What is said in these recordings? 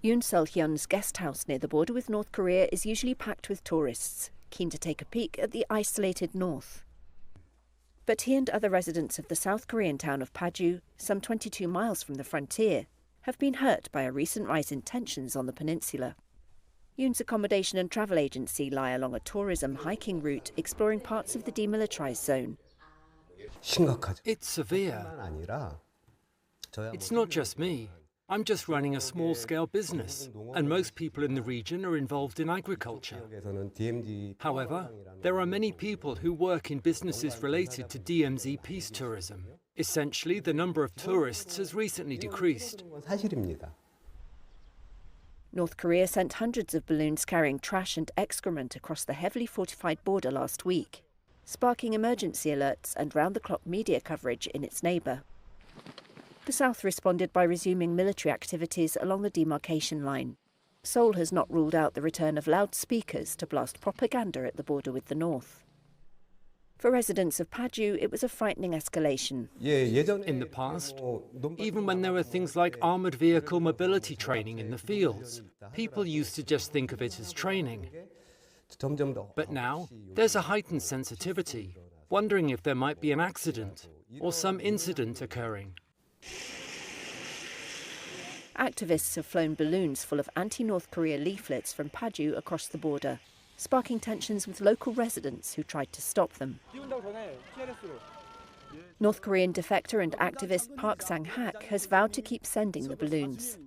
Yoon Seol-hyun's guest house near the border with North Korea is usually packed with tourists, keen to take a peek at the isolated north. But he and other residents of the South Korean town of Paju, some 22 miles from the frontier, have been hurt by a recent rise in tensions on the peninsula. Yoon's accommodation and travel agency lie along a tourism hiking route exploring parts of the demilitarized zone. It's severe. It's not just me. I'm just running a small-scale business, and most people in the region are involved in agriculture. However, there are many people who work in businesses related to DMZ peace tourism. Essentially, the number of tourists has recently decreased. North Korea sent hundreds of balloons carrying trash and excrement across the heavily fortified border last week, sparking emergency alerts and round-the-clock media coverage in its neighbour. The South responded by resuming military activities along the demarcation line. Seoul has not ruled out the return of loudspeakers to blast propaganda at the border with the North. For residents of Paju, it was a frightening escalation. In the past, even when there were things like armoured vehicle mobility training in the fields, people used to just think of it as training. But now, there's a heightened sensitivity, wondering if there might be an accident or some incident occurring. Activists have flown balloons full of anti-North Korea leaflets from Paju across the border, sparking tensions with local residents who tried to stop them. North Korean defector and activist Park Sang-hak has vowed to keep sending the balloons.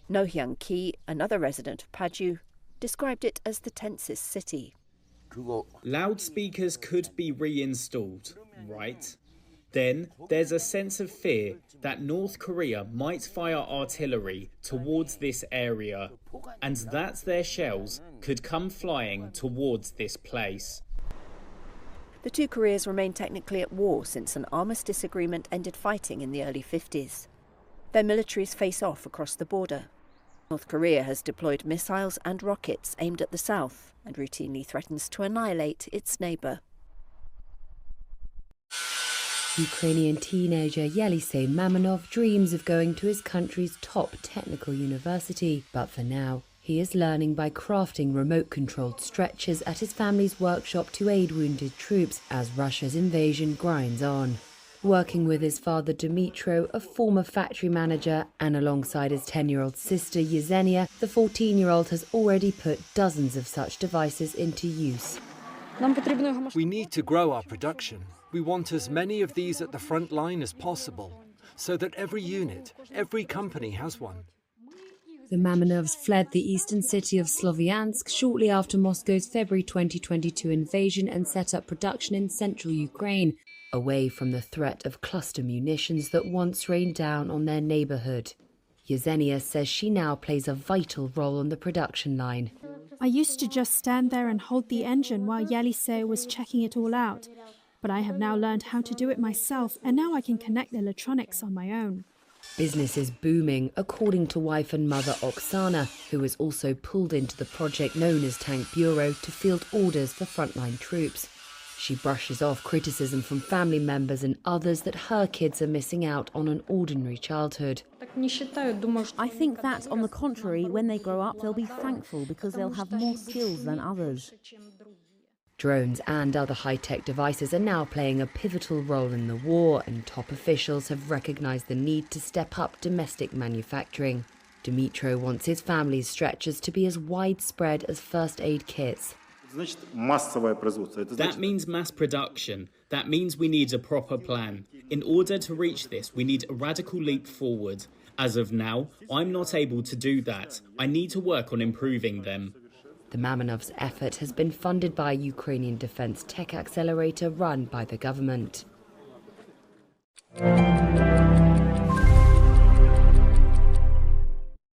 No Hyung-ki, another resident of Paju, described it as the tensest city. Loudspeakers could be reinstalled, right? Then there's a sense of fear that North Korea might fire artillery towards this area, and that their shells could come flying towards this place. The two Koreas remain technically at war since an armistice agreement ended fighting in the early 50s. Their militaries face off across the border. North Korea has deployed missiles and rockets aimed at the south and routinely threatens to annihilate its neighbour. Ukrainian teenager Yelisei Mamonov dreams of going to his country's top technical university, but for now, he is learning by crafting remote-controlled stretchers at his family's workshop to aid wounded troops as Russia's invasion grinds on. Working with his father Dmytro, a former factory manager, and alongside his 10-year-old sister Yezenia, the 14-year-old has already put dozens of such devices into use. We need to grow our production. We want as many of these at the front line as possible, so that every unit, every company has one. The Mamonovs fled the eastern city of Sloviansk shortly after Moscow's February 2022 invasion and set up production in central Ukraine, away from the threat of cluster munitions that once rained down on their neighbourhood. Yezenia says she now plays a vital role on the production line. I used to just stand there and hold the engine while Yelisei was checking it all out. But I have now learned how to do it myself, and now I can connect the electronics on my own. Business is booming, according to wife and mother Oksana, who was also pulled into the project known as Tank Bureau to field orders for frontline troops. She brushes off criticism from family members and others that her kids are missing out on an ordinary childhood. I think that, on the contrary, when they grow up, they'll be thankful because they'll have more skills than others. Drones and other high-tech devices are now playing a pivotal role in the war, and top officials have recognised the need to step up domestic manufacturing. Dmytro wants his family's stretchers to be as widespread as first aid kits. That means mass production. That means we need a proper plan. In order to reach this, we need a radical leap forward. As of now, I'm not able to do that. I need to work on improving them. The Mamonovs' effort has been funded by a Ukrainian defence tech accelerator run by the government.